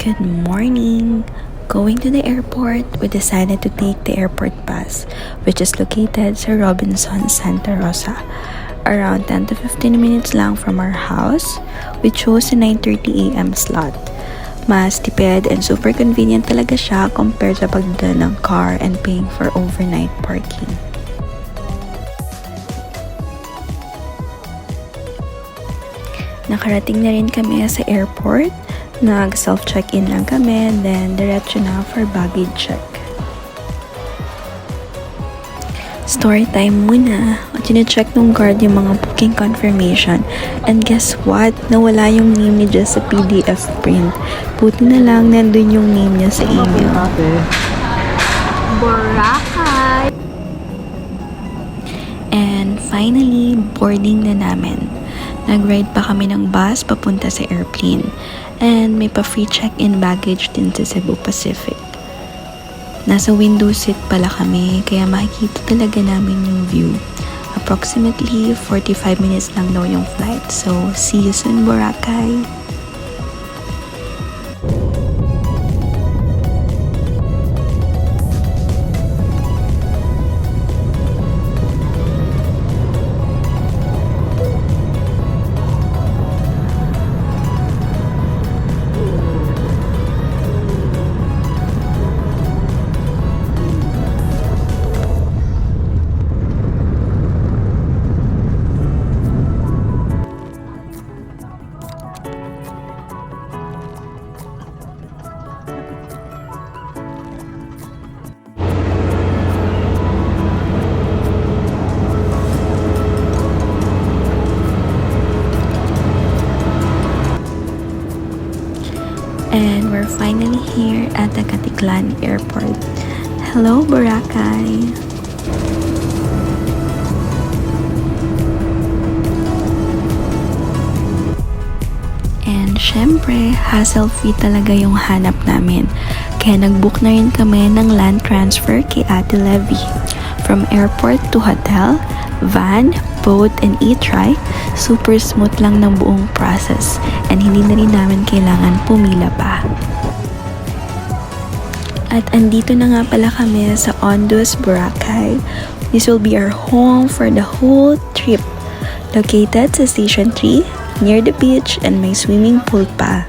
Good morning! Going to the airport, we decided to take the airport bus, which is located sa Robinson, Santa Rosa. Around 10 to 15 minutes lang from our house, we chose a 9:30 a.m. slot. Mas tipid and super convenient talaga siya compared sa pagdala ng car and paying for overnight parking. Nakarating na rin kami sa airport. Nag-self-check-in lang kami, then diretso na for baggage check. Story time muna. Chine-check nung guard yung mga booking confirmation. And guess what? Nawala yung name ni Jess sa PDF print. Buti na lang nandun yung name niya sa email. Boracay! And finally, boarding na namin. Nag-ride pa kami ng bus papunta sa airplane. And may pa-free check-in baggage din sa Cebu Pacific. Nasa window seat pala kami, kaya makikita talaga namin yung view. Approximately 45 minutes lang daw yung flight. So, see you soon, Boracay! And we're finally here at the Caticlan Airport. Hello, Boracay! And syempre, hassle-free talaga yung hanap namin. Kaya nag-book na rin kami ng land transfer kay Ate Levy. From airport to hotel, van, boat, and e-try, super smooth lang ng buong process and hindi na rin namin kailangan pumila pa. At andito na nga pala kami sa Ondus, Boracay. This will be our home for the whole trip. Located sa Station 3, near the beach and may swimming pool pa.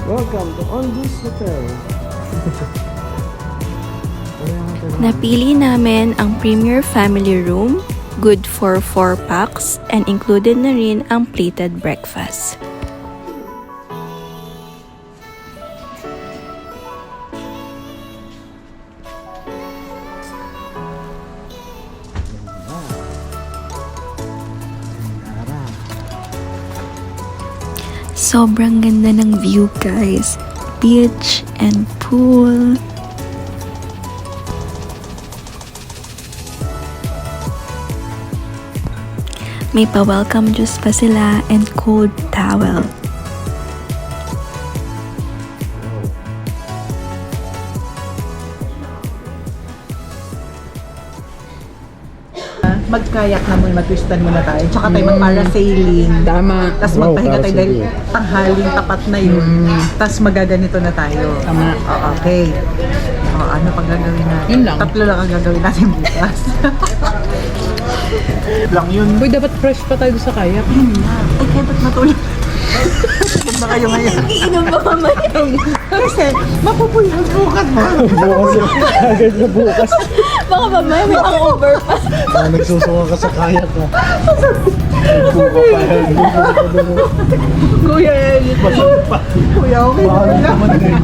Welcome to Ondus Hotel. Napili namin ang Premier Family Room, good for 4 packs, and included na rin ang plated breakfast. Sobrang ganda ng view, guys. Beach and pool. May pa-welcome juice pa sila and cold towel. Magkayak na muna, mag-twistan muna tayo. Tsaka tayo mag-parasailing. Tama. Tapos Wow, magpahinga tayo dahil parasailing. tanghaling tapat na yun. Tapos magaganito na tayo. Tama. Okay. Ano pang gagawin natin? Yun lang. Tatlo lang ang gagawin natin bukas. Lang yun. Uy, dapat fresh pa tayo sa kayak. Ay, kaya ba't matulog? Huwag na kayo ngayon. Iinom pa mamaya. Kasi, mapupuyos bukas mo. Bukas agad na bukas. Baka mamaya may hangover pa. Nagsusuka ka sa kayak ka. Buka pa yan. Kuya, Kuya, okay Mahal na naman din.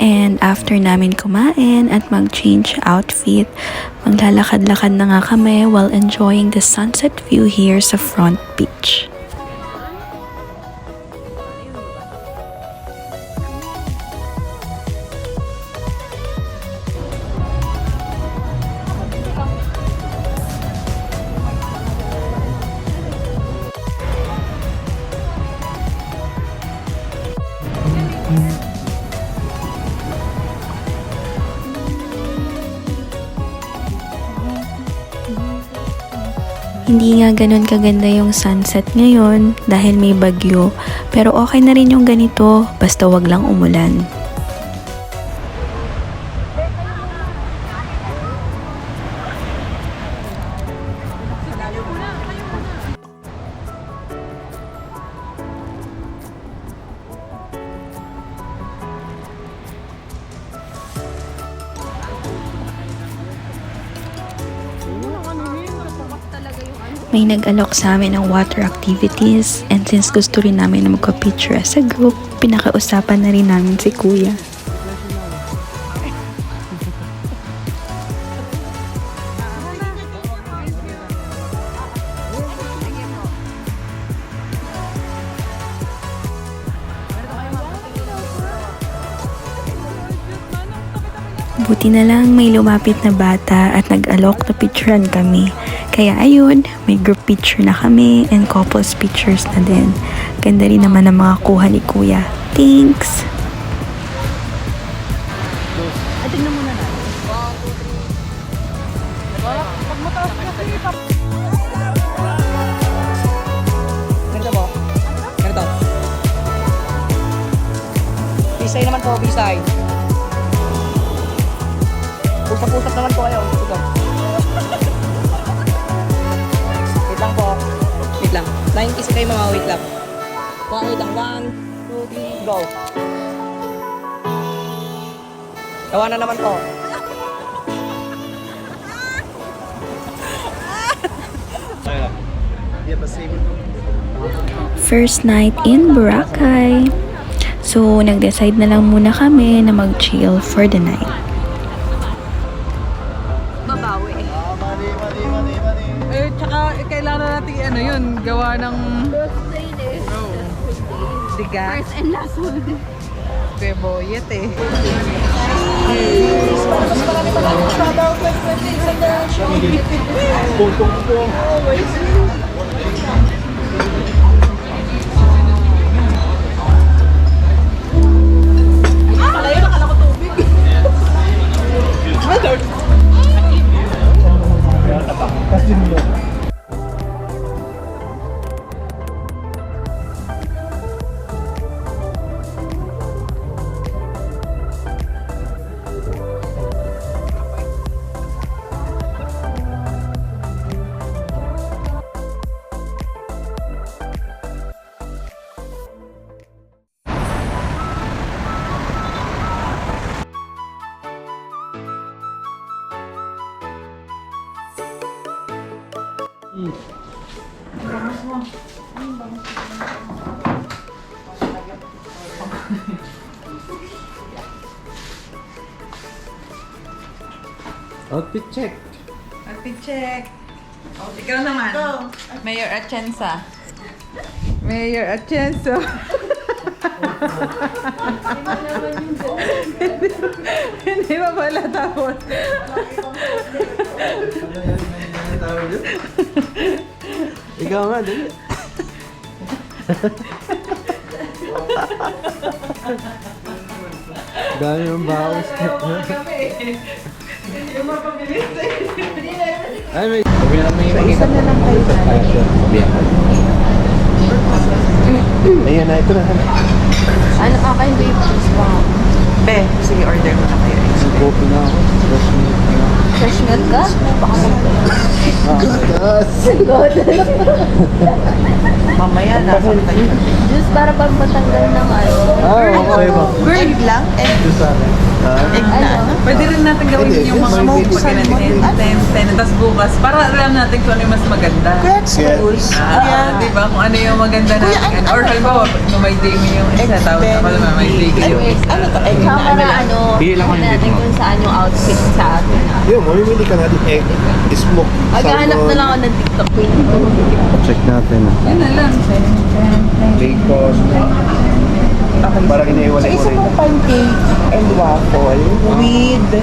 And after namin kumain at mag-change outfit, maglalakad-lakad na nga kami while enjoying the sunset view here sa front beach. Hindi nga ganun kaganda yung sunset ngayon dahil may bagyo, pero okay na rin yung ganito basta wag lang umulan. May nag-alok sa amin ng water activities and since gusto rin namin na magka-picture as a group, pinakausapan na rin namin si Kuya. Buti na lang may lumapit na bata at nag-alok na picturean kami. Kaya ayun, may group picture na kami and couples pictures na din. Ganda rin naman ang mga kuha ni Kuya. Thanks! Tingnan muna na. 1, 2, 3. Pag mataas kasi, Ganito po. Ganito. Bisay naman po, bisay. Pusap-pusap naman po kayo. Ito. Wait lang po. Wait lang. 9 kiss kayo mga wait lang. Wait lang. 1, 2, 3, go. Tawa na naman po. First night in Boracay. So, nag-decide na lang muna kami na mag-chill for the night. babawi. Eh, tsaka kailangan natin ano yun, gawa ng... Diga. First and last one. Kuya Boyet eh. Outfit check. Outfit check. Oh, ikaw naman. Mayor Atienza. Mayor Atienza. Hindi ba pala tapon? Ikaw nga, dali. Gano'n yung bawas. Yung mapabilis eh. Ay, may... Isa na lang kayo. Ayan na, ito na. Ano ka kayo yung cheese pa? Be, sige, order mo na kayo. Nag-open na ako. Fresh milk ka? Baka Mamaya na. juice para pag matanggal ng ano. Okay ba? Egg lang? Egg. Ito sa akin. Egg na ano? Pwede rin natin gawin Hindi, yung mga smoke smoke pag ganun. 10, tapos bukas. Para alam natin kung ano yung mas maganda. Di ba? Kung ano yung maganda natin. Or halimbawa, kung may day mo yung isa, tapos ako naman may day ko yung isa. Tsaka para ano, tingnan natin kung saan yung outfit sa atin. Yun, mamimili ka natin egg, smoke, Maghahanap na lang ako ng TikTok queen. Check natin. Yun na lang. Bacon. Parang iniiwalay ko rin. pancake and waffle with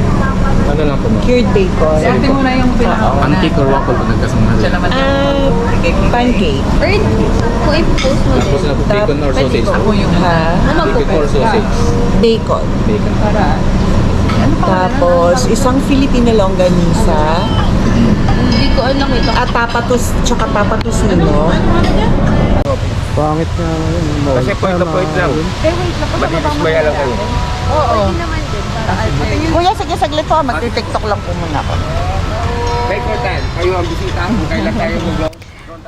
Ano lang po mo? cured bacon. Dati mo na yung pinakauna. Pancake or waffle pag nagkasama Siya naman yung Pancake. Or kung i-post mo din. Tapos na po bacon or sausage. Ako yung Ha? Ano Before sausage. Bacon. Bacon. Tapos, isang Filipino longganisa. Hindi ko alam ito. At tapatos, tsaka tapatos nino. Pangit na yun. Kasi point to point lang. Madidismaya lang kayo. Pwede naman din. Para alternate. Kuya, sige, saglit po. Magti-tiktok lang po muna ako. Take your time. Kayo ang bisita. Kung kailan tayo mag-vlog.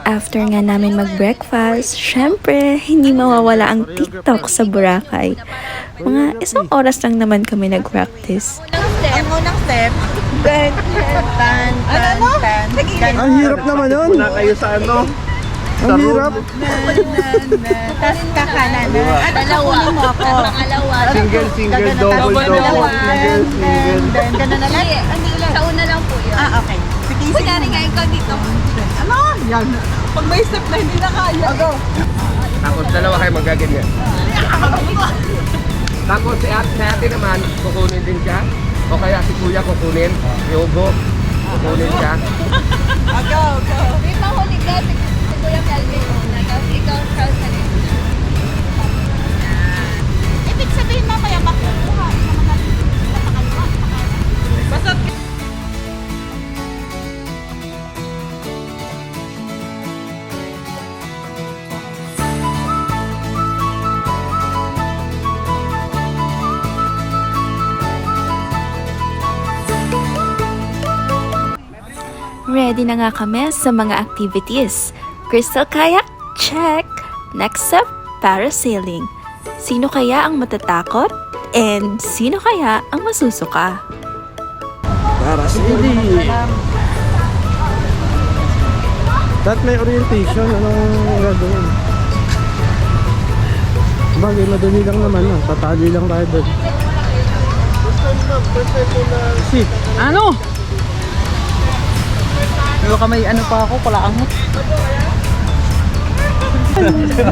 After nga namin mag-breakfast, syempre, hindi mawawala ang TikTok sa Boracay. Mga isang oras lang naman kami nag-practice. Ang unang step. Tan, tan, tan, tan. Ang hirap naman yun. Wala kayo sa ano. Ang hirap. Tapos kakanan. At Dalawa. kukunin mo ako. Pangalawa. Single, double. Single. Ganun na lang? Hindi ulit. Sa una lang po yun. Okay. Sige, sige. Kunyari nga ikaw dito. Ano? Yan. Pag may step na hindi na kaya. Tapos dalawa kayo magaganyan. Tapos si ate naman, kukunin din siya. O kaya si kuya kukunin. Si Hugo, kukunin siya. May mahuli ka. Si Kuya Calvin muna. Tapos ikaw, Charles, na rin. Ibig sabihin mamaya makukuha. Naman natin sa pakaliwa. Basta Ready na nga kami sa mga activities. Crystal kayak? Check! Next step, parasailing. Sino kaya ang matatakot? And sino kaya ang masusuka? Para sili. Dapat may orientation. Anong gagawin? Bagay, madali lang naman. Tatali lang tayo doon. Si. ano? Pero kamay ano pa ako, kulaangot.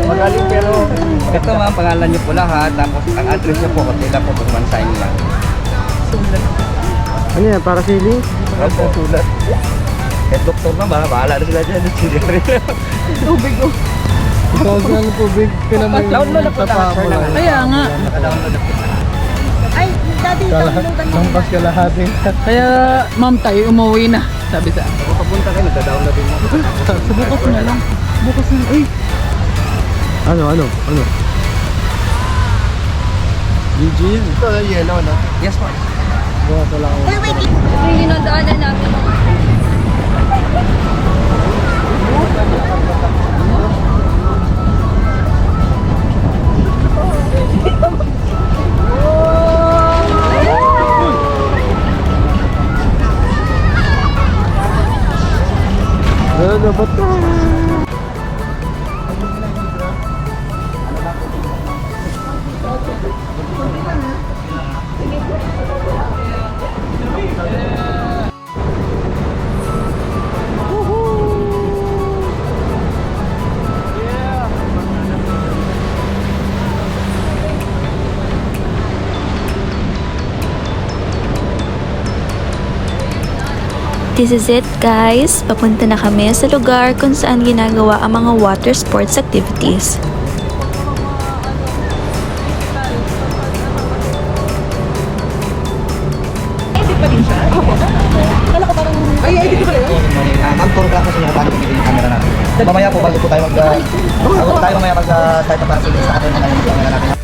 Magaling pero ito mga pangalan niyo po lahat. Tapos ang address niyo po, hotel po, one sign lang. Ano yan? Para sili? Opo, sulat. Eh, doktor na ba? Bahala na sila dyan. Tubig oh. Ikaw sa ano po, big ka naman Download na po tapa mo lang. Kaya nga. Naka-download na po. Ay, dati Lampas ka lahat eh. Kaya ma'am tayo umuwi na. Sabi sa Kung papunta kayo, nagda-download din mo. bukas na lang. Bukas na. Ay, Ano? GG yan. Ito na yellow na. Yes, po. Bukas wala ako. Uy, wait. Yung dinadaanan namin. Dapat ka. This is it guys! Papunta na kami sa lugar kung saan ginagawa ang mga water sports activities. Ma'am, puro ka kasi yung camera natin. Mamaya po, bago po tayo mag-start na para sa atin na yung camera natin.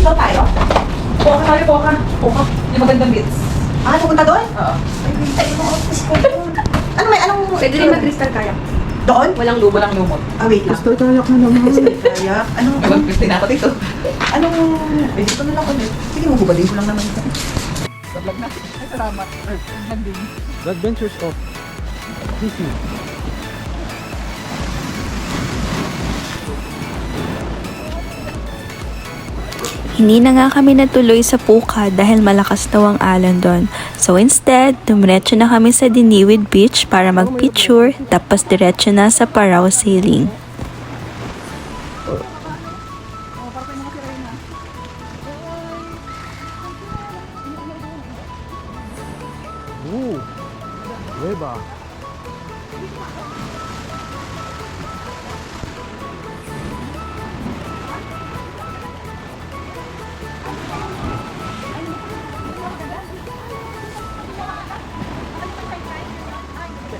daw tayo? Poka tayo, poka. Poka. Yung magandang bits. Ah, pupunta doon? Oo. Ay, tayo mo. Ano may, anong... Pwede rin mag-crystal kayak. Doon? Walang lubo. Walang lumot. Ah, wait lang. Gusto kayak na naman. Kayak? Anong... May 150 na ako dito. Anong... Eh, dito na lang kami. Sige, magubadin ko lang naman ito. Sa vlog na. Ay, salamat. Ay, vlog din. The Adventures of Sisi. Hindi na nga kami natuloy sa Puka dahil malakas daw ang alon doon. So instead, dumiretso na kami sa Diniwid Beach para magpicture, tapos diretso na sa Parao Sailing. Weba.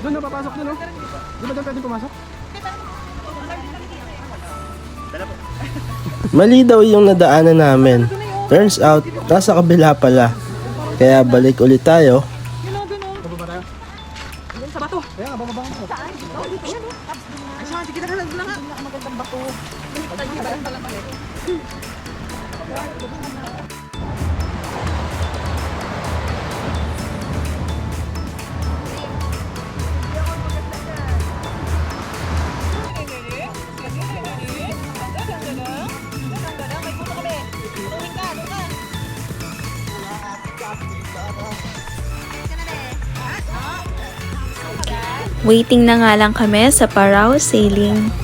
Doon na papasok doon, no? Di ba doon pwede pumasok? Mali daw yung nadaanan namin. Turns out, nasa kabila pala. Kaya balik ulit tayo. Bababa tayo? Sa bato. Kaya nga, bababa ko. Ay, saan? Sige, nakalag na nga. Magandang bato. Waiting na nga lang kami sa Parao Sailing.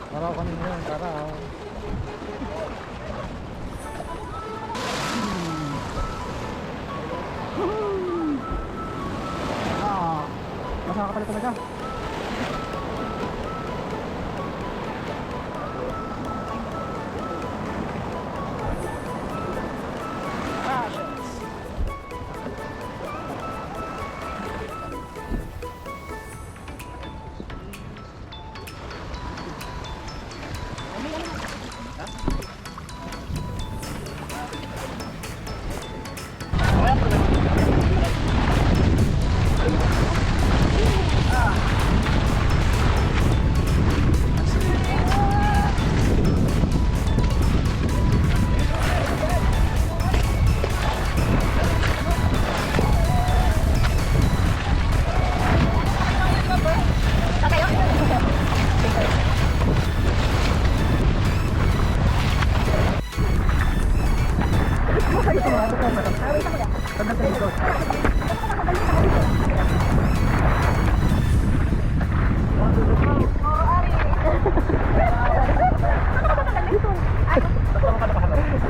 Parang kanina yun, parang. Masaka ka pala talaga.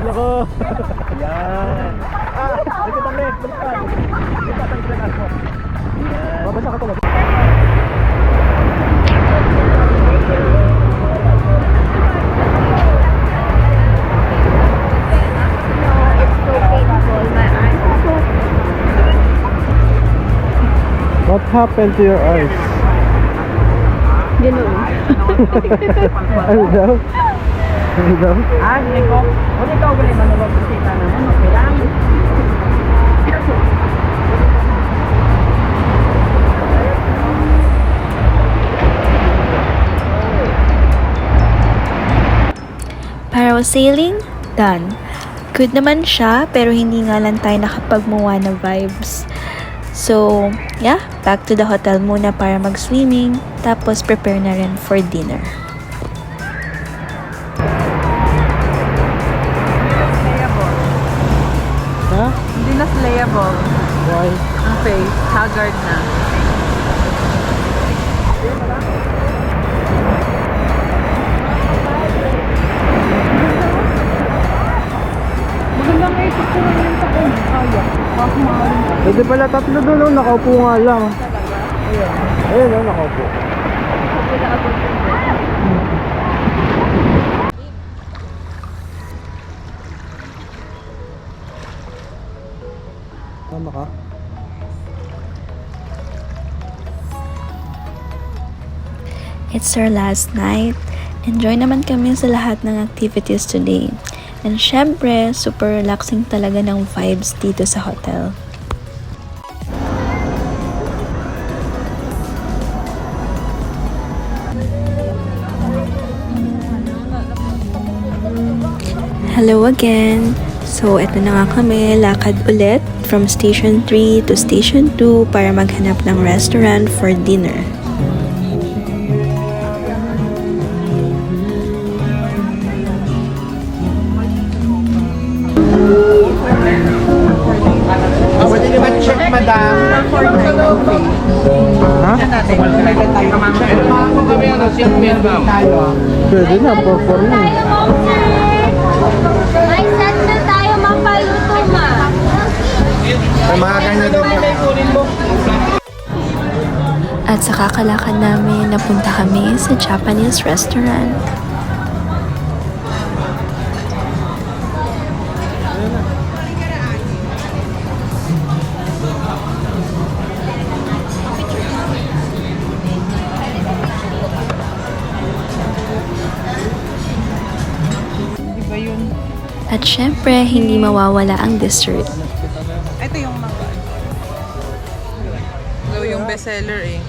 Loko! Yan! Dito kami! Balikan! Babasa ka talaga. What happened to your eyes? Ano daw? Ano daw? Hindi ko. Kung ikaw galing manulog kita naman, okay lang. Parao Sailing, done. Good naman siya, pero hindi nga lang tayo nakapagmuha na vibes. So, yeah, back to the hotel muna para mag-swimming, tapos prepare na rin for dinner. Ha? Hindi na slayable. Why? Ang face, haggard na. Pwede pala tatlo doon, no? Nakaupo nga lang. Ayun, no? Nakaupo. Tama ka? It's our last night. Enjoy naman kami sa lahat ng activities today. And syempre, super relaxing talaga ng vibes dito sa hotel. Hello again! So, eto na nga kami, lakad ulit from Station 3 to Station 2 para maghanap ng restaurant for dinner. Pwede naman check, madam. Ha? Pwede na, for me. May set na tayo mapaluto, ma. Mga ganyan daw. At sa kakalakad namin, napunta kami sa Japanese restaurant. At syempre, hindi mawawala ang dessert. Ito yung mga. Ito yung bestseller eh.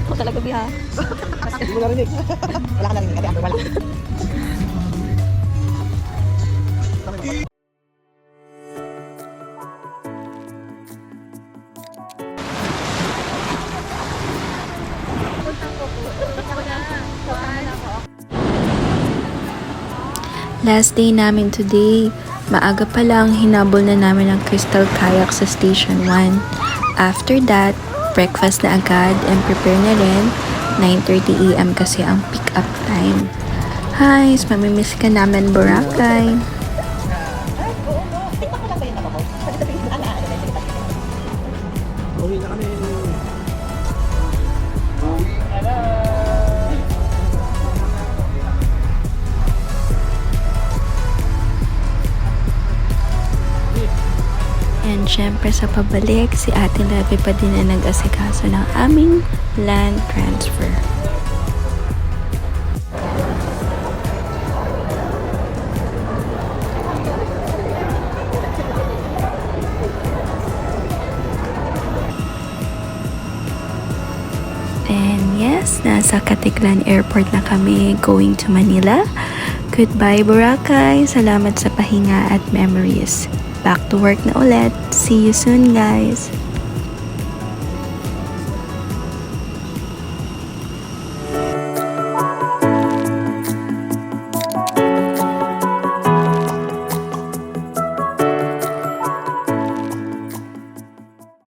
Ako talaga biha. Hindi mo narinig. Wala ka narinig. Wala. Last day namin today. Maaga pa lang, hinabol na namin ang Crystal Kayak sa Station 1. After that, breakfast na agad and prepare na rin. 9:30 AM kasi ang pick-up time. Hi, mamimiss ka namin, Boracay. Uwi na kami. And syempre sa pabalik, si Ate Levy pa din na nag-asikaso ng aming land transfer. And yes, nasa Caticlan Airport na kami going to Manila. Goodbye Boracay, salamat sa pahinga at memories. Back to work na ulit. See you soon guys!